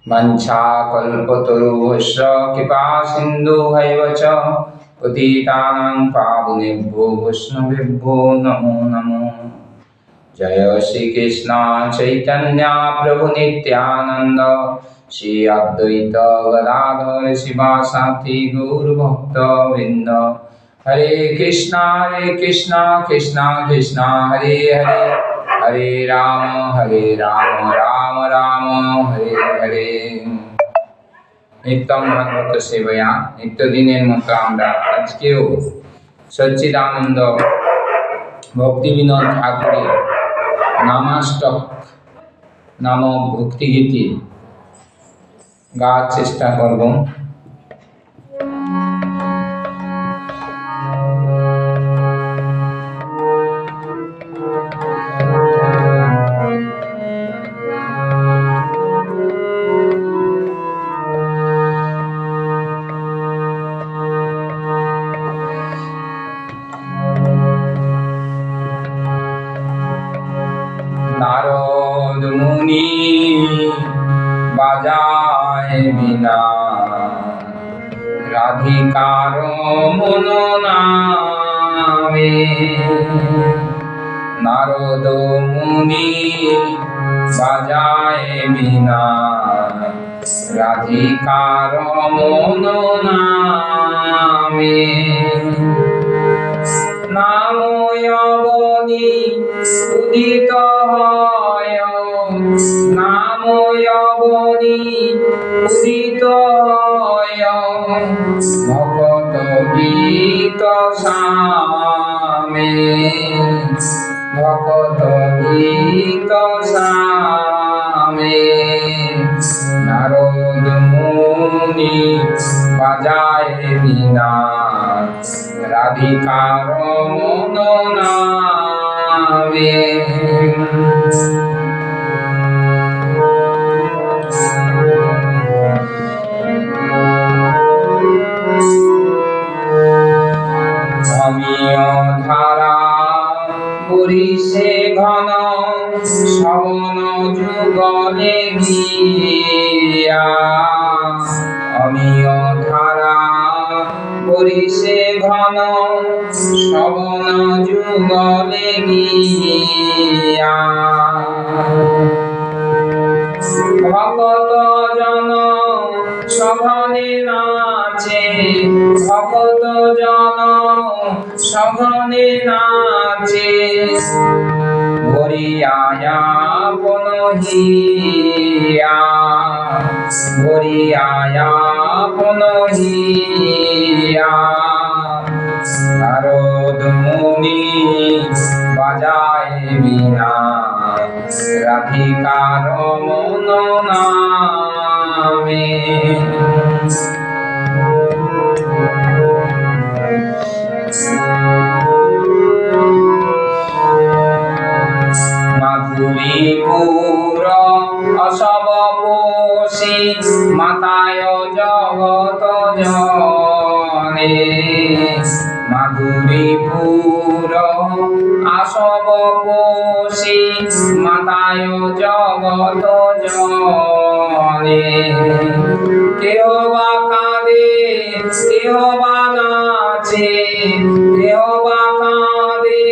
वंशाकल्पतरुभ्यश्च कृपासिन्धुभ्यैव च पतितानां पावनेभ्यो वैष्णवेभ्यो नमो नमो। जय श्री कृष्ण चैतन्य प्रभु नित्यानंद, श्री अद्वैत गदाधर शिवासादि गौर भक्त वृंद। हरे कृष्णा कृष्णा कृष्णा हरे हरे, हरे राम राम राम हरे हरे। नित्यम भागवत सेवया नित्यदिনের মতো আমরা আজকেও সচ্চিদানন্দ ভক্তিবিনোদ ঠাকুরের নামাষ্টক নামক ভক্তিগীতি গাওয়ার চেষ্টা করব। নারদ মুনি বাজায় বীণা, রাধিকার মন নামে। নারদ মুনি বাজায় বীণা, রাধিকার মন নামে। নাময়বনি উদিত হয়, নাময়বনি উদিত হয়, ভকত গীত সামে। ভকত গীত সামে। নারদ মুনি বাজায় বীণা, রাধিকার মন নামে। অমিয় ধারা বরিষে ঘন, শ্রবণ যুগলে গিয়া। অমিয় ধারা বরিষে ঘন, শ্রবণ যুগলে গিয়া। ভকত জন সঘনে নাচে, ভকত জন সঘনে নাচে। ভরিয়া আপন হিয়া, ভরিয়া আপন হিয়া। নারদ মুনি বাজায় বীণা, রাধিকার মন নামে। মাধুরীপুর অসব পোষী, মাতায় জগত জনে। মাধুরীপুর আসব পোষী, মাতায় জগত জনে। কেহ বা কাঁদে কেহ বা নাচে, কেহ বা কাঁদে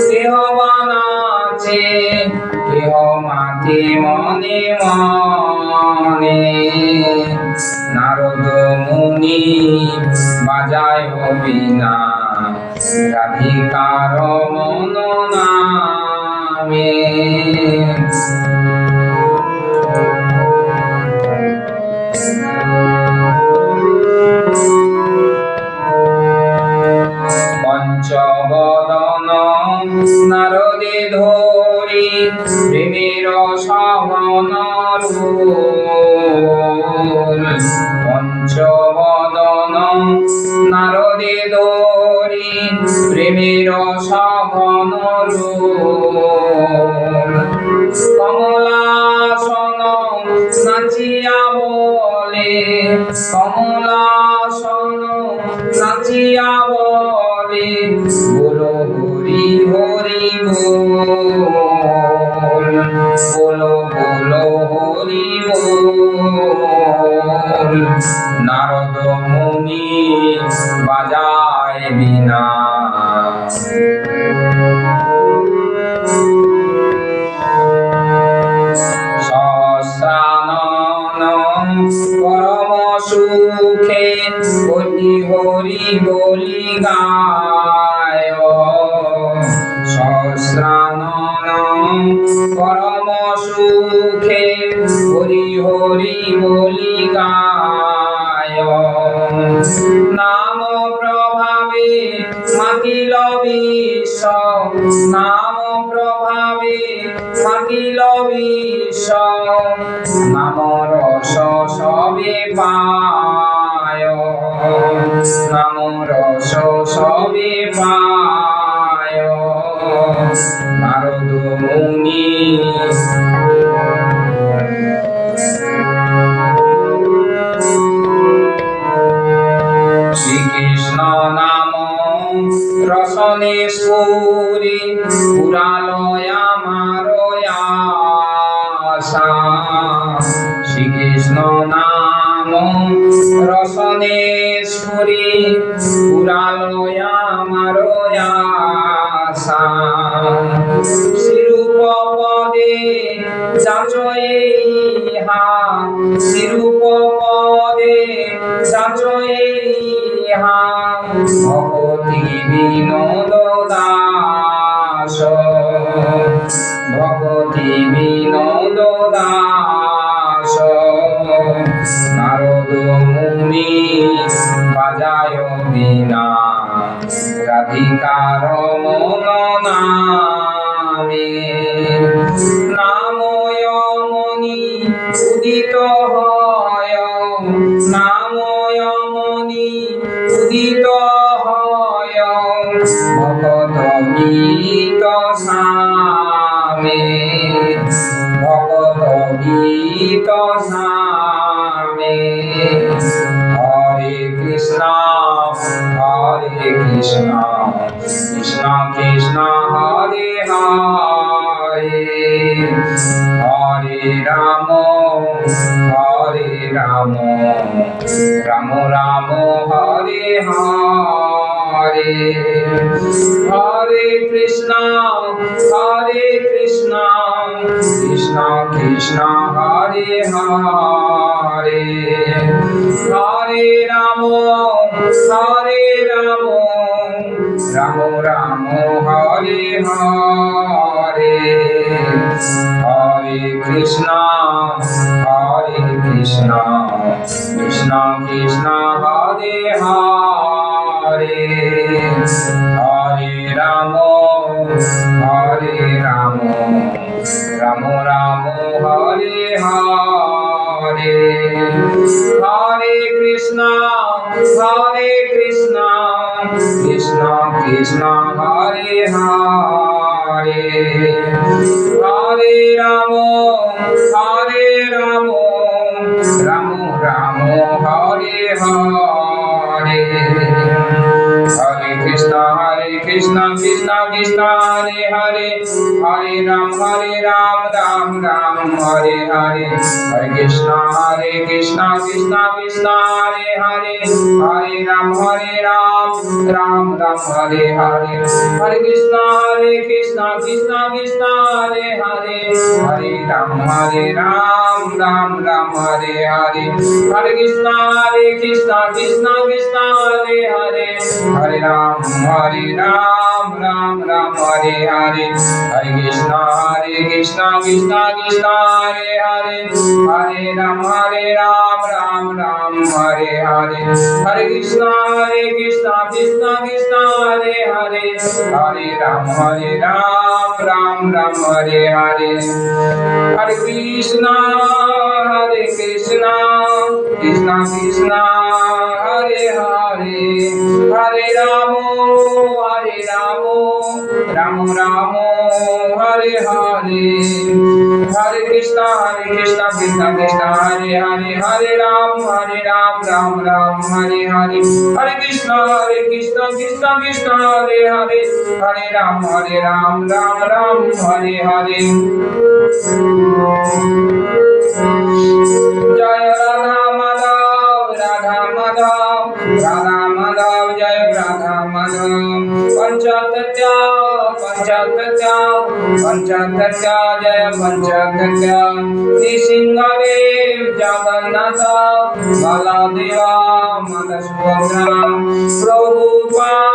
কেহ বা নাচে। কেহ মাতে মনে মনে। নারদ মুনি বাজায় বীণা, রাধিকার মন নামে। পঞ্চবদন নারদে ধরি, প্রেমের সঘন রূপ। পঞ্চবদন নারদে ধরি, প্রেমের সঘন রূপ। কমলাসন নাচিয়া বলে, কমলাসন নাচিয়া বলে। বলো হরি হরি বল, বলো বলো হরি বল। নারদ মুনি বাজায় বীণা। সহস্রানন পরম সুখে হরি হরি বলি গায়। সহস্রানন পরম সুখে হরি হরি বলি গায়। নাম প্রভাবে মাতিল বিশ্ব, নাম প্রভাবে মাতিল বিশ্ব, নাম রস সবে পায়, নাম রস সবে পায়। নারদ মুনি শ্রীকৃষ্ণ নাম রসনে সুরে পুরালয় আমার আশা। শ্রীকৃষ্ণ নাম রসনে সুরে পুরালয় আমার আশা। শ্রীরূপ পদে যাচয়ে ইহা, শ্রীরূপ পদে যাচয়ে ইহা, ভগতি বিনোদ দাস, ভগতি বিনোদ দাস। নারদ মুনি বাজায় বীণা, রাধিকার মন নামে। নাময় মনি উদিত হয়, নাময় মনি উদিত হয়, ভগত গীত সামে, ভগত গীত সামে। হরে কৃষ্ণ হরে কৃষ্ণ, কৃষ্ণ কৃষ্ণ হরে হরে, হরে রাম হরে রাম, রাম রাম হরে হরে। হরে কৃষ্ণ কৃষ্ণ কৃষ্ণ হরে হরে, হরে রাম রাম রাম হরে হরে। হরে কৃষ্ণ কৃষ্ণ কৃষ্ণ হরে হরে, হরে রাম রাম রাম হরে হরে। হরে কৃষ্ণ কৃষ্ণ কৃষ্ণ হরে হরে, হরে রাম রাম রাম হরে হরে। হরে কৃষ্ণ কৃষ্ণ কৃষ্ণ হরে হরে, হরে রাম রাম রাম হরে হরে। হরে কৃষ্ণ কৃষ্ণ কৃষ্ণ হরে হরে, হরে রাম রাম রাম হরে হরে। হরে কৃষ্ণ কৃষ্ণ কৃষ্ণ হরে হরে, হরে রাম রাম রাম হরে হরে। হরে কৃষ্ণ কৃষ্ণ কৃষ্ণ হরে হরে, হরে রাম রাম রাম হরে হরে। হরে কৃষ্ণ কৃষ্ণ কৃষ্ণ হরে হরে, হরে রাম রাম রাম হরে হরে। হরে কৃষ্ণ কৃষ্ণ কৃষ্ণ হরে হরে, হরে রাম রাম রাম হরে হরে। হরে কৃষ্ণ কৃষ্ণ কৃষ্ণ হরে হরে, হরে রাম রাম রাম হরে হরে। হরে কৃষ্ণ কৃষ্ণ কৃষ্ণ হরে হরে, হরে রাম রাম রাম হরে হরে। হরে কৃষ্ণ কৃষ্ণ কৃষ্ণ হরে হরে, হরে রাম রাম রাম হরে হরে। জয় রাধা মাধব पंचतत्व जय पंचतत्व नृसिंहदेव जगन्नाथ बलदेवा माता सुभद्रा प्रभुपाद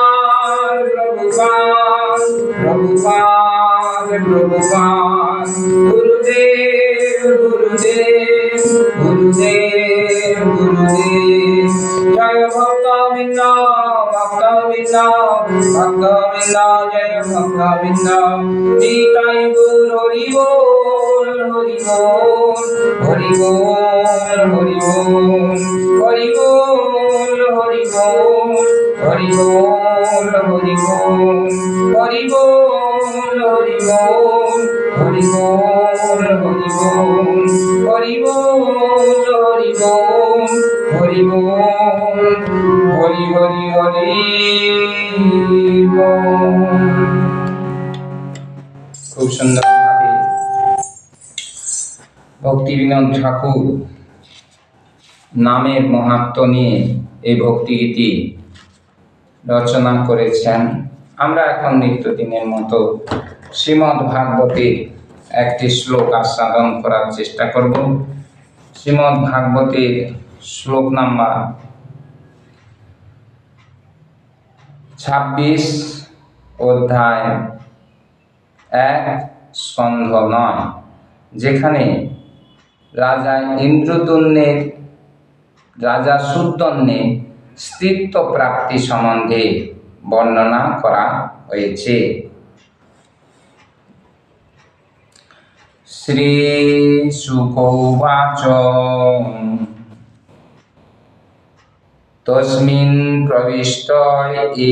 प्रभुपाद प्रभुपाद प्रभुपाद गुरुदेव गुरुदेव गुरुदेव गुरुदेव जय भक्तवृंद भक्तवृंद भक्तवृंद जय भक्तवृंद निताय गौर हरि बोल हरि बोल हरि बोल हरि बोल हरि बोल हरि बोल हरि बोल हरि बोल हरि बोल हरि बोल हरि बोल हरि बोल हरि बोल हरि बोल हरि बोल हरि हरि हरि बोल। खूब सुंदर भावे भक्ति विनोद ठाकुर नामेर महत्व निये এই ভক্তিগীতি রচনা করেছেন। আমরা এখন নিত্যদিনের মতো শ্রীমদ্ ভাগবতের একটি শ্লোক আস্বাদন করার চেষ্টা করব। শ্রীমদ্ ভাগবতের শ্লোক নাম্বার 26 অধ্যায় 1 স্কন্ধ 9, যেখানে রাজা সুদ্দন্নের স্ত্রীত্ব প্রাপ্তি সম্বন্ধে বর্ণনা করা হয়েছে। শ্রী শুক উবাচ তস্মিन् প্রবিষ্ট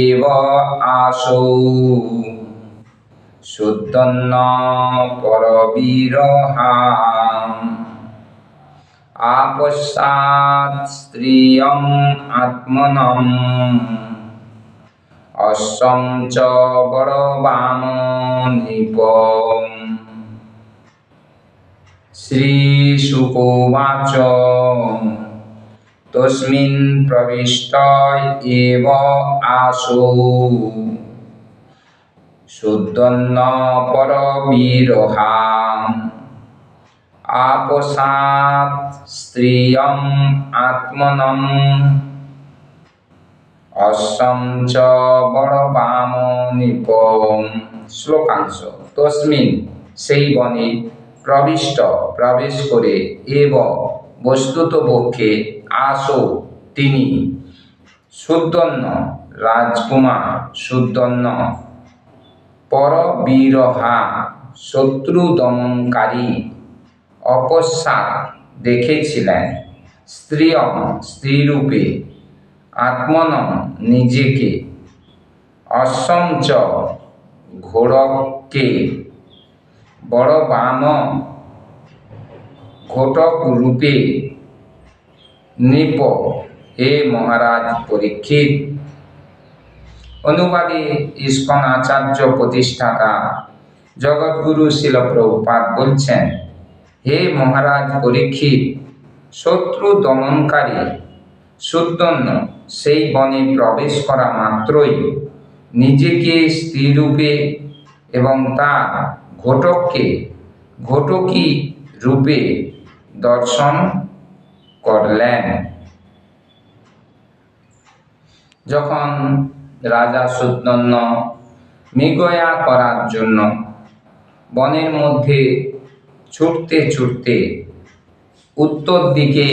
এব আশৌ সুদ্দন্ন পরবীরহা আপশ্চাৎ স্ত্রিয়ম আত্মনম অশ্বম চ বড়বাম নৃপম। শ্রী শুক উবাচ তস্মিन् প্রবিষ্ট এব আশৌ সুদ্দন্ন পরবীরহা আপসাৎ স্ত্রিয়ম আত্মনম অশ্বম চ বড়বাম নৃপম। শ্লোকাংশ। তস্মিন সেই বনে প্রবেশ করে এব বস্তুত পক্ষে আশৌ তিনি সুদ্দন্ন রাজকুমার সুদ্দন্ন পরবীরহা শত্রু দমনকারী অপশ্চাৎ দেখেছিলেন স্ত্রিয়ম স্ত্রীরূপে আত্মনম নিজেকে অশ্বম চ ঘোড়ককে বড়বাম ঘোটক রূপে নৃপ হে মহারাজ পরীক্ষিত। অনুবাদে ইস্কন আচার্য প্রতিষ্ঠাতা জগৎগুরু শিল প্রভুপাদ বলছেন, হে মহারাজ পরীক্ষিত, শত্রু দমনকারী সুদ্দন্ন সেই বনে প্রবেশ করা মাত্রই নিজেকে স্ত্রীরূপে এবং তার ঘটককে ঘটকী রূপে দর্শন করলেন। যখন রাজা সুদ্দন্ন মৃগয়া করার জন্য বনের মধ্যে ছুটতে ছুটতে উত্তর দিকে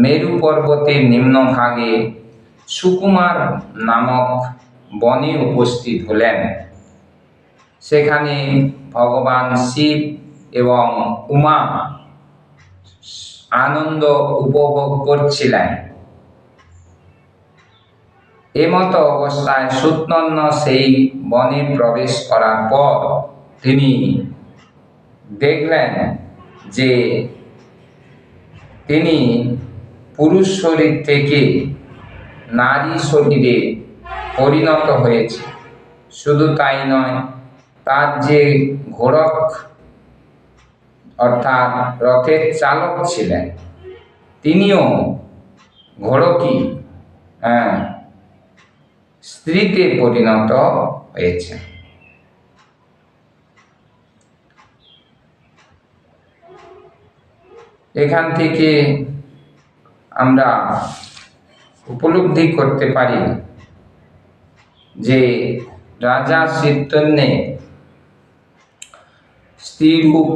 মেরু পর্বতের নিম্নভাগে সুকুমার নামক বনে উপস্থিত হলেন, সেখানে ভগবান শিব এবং উমা আনন্দ উপভোগ করছিলেন। এমতো অবস্থায় সুদ্দন্ন সেই বনে প্রবেশ করার পর তিনি দেখলেন যে তিনি পুরুষ শরীর থেকে নারী শরীরে পরিণত হয়েছে। শুধু তাই নয়, তার যে ঘোড়ক অর্থাৎ রথের চালক ছিলেন তিনিও ঘোড়কি স্ত্রীতে পরিণত হয়েছে। এখান থেকে আমরা উপলব্ধি করতে পারি যে রাজা চৈতন্যে স্ত্রীরূপ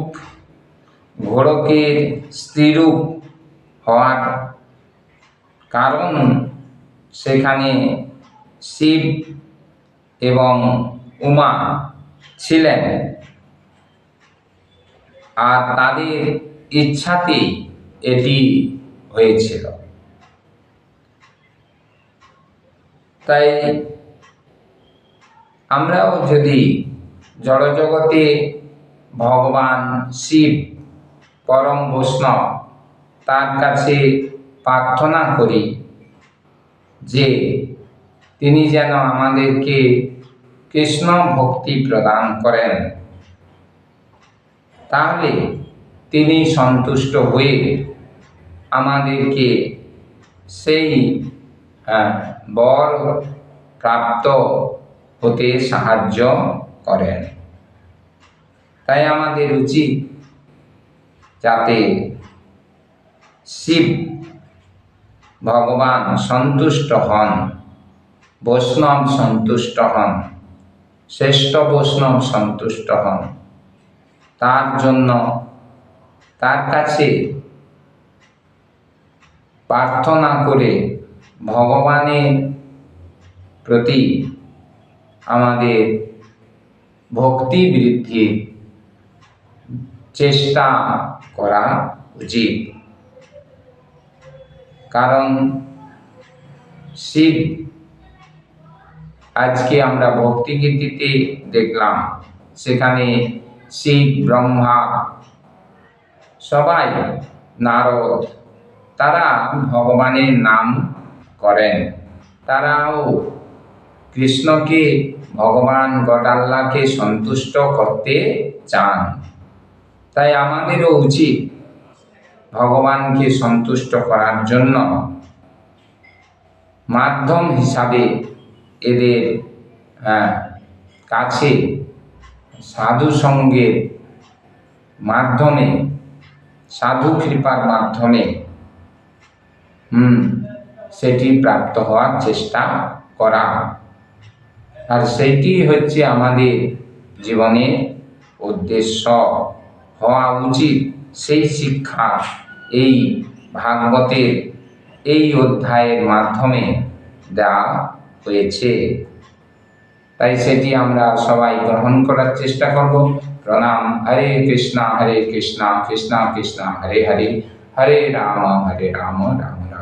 ঘোড়কের স্ত্রীরূপ হওয়ার কারণ সেখানে শিব এবং উমা ছিলেন, আর তাদের ইচ্ছাতেই এটি হয়েছিল। তাই আমরাও যদি জড়জগতে ভগবান শিব পরম বৈষ্ণব তার কাছে প্রার্থনা করি যে তিনি যেন আমাদেরকে কৃষ্ণ ভক্তি প্রদান করেন, তাহলে তিনি সন্তুষ্ট হয়ে আমাদেরকে সেই বর প্রাপ্ত হতে সাহায্য করেন। তাই আমাদের উচিত যাতে শিব ভগবান সন্তুষ্ট হন, বৈষ্ণব সন্তুষ্ট হন, শ্রেষ্ঠ বৈষ্ণব সন্তুষ্ট হন, তার জন্য তার কাছে প্রার্থনা করে ভগবানের প্রতি আমাদের ভক্তি বৃদ্ধির চেষ্টা করা উচিত। কারণ শিব, আজকে আমরা ভক্তিগীতিতে দেখলাম সেখানে শিব, ব্রহ্মা, সবাই, নারদ, তারা ভগবানের নাম করেন, তারাও কৃষ্ণকে, ভগবান গড আল্লাহকে সন্তুষ্ট করতে চান। তাই আমাদেরও উচিত ভগবানকে সন্তুষ্ট করার জন্য মাধ্যম হিসাবে এদের কাছে সাধু সঙ্গের মাধ্যমে, সাধু কৃপার মাধ্যমে সেটি প্রাপ্ত হওয়ার চেষ্টা করা। আর সেইটি হচ্ছে আমাদের জীবনের উদ্দেশ্য হওয়া উচিত। সেই শিক্ষা এই ভাগবতের এই অধ্যায়ের মাধ্যমে দেওয়া হয়েছে। তাই সেটি আমরা সবাই গ্রহণ করার চেষ্টা করব। প্রণাম। হরে কৃষ্ণ কৃষ্ণ কৃষ্ণ হরে হরে, হরে রাম রাম রাম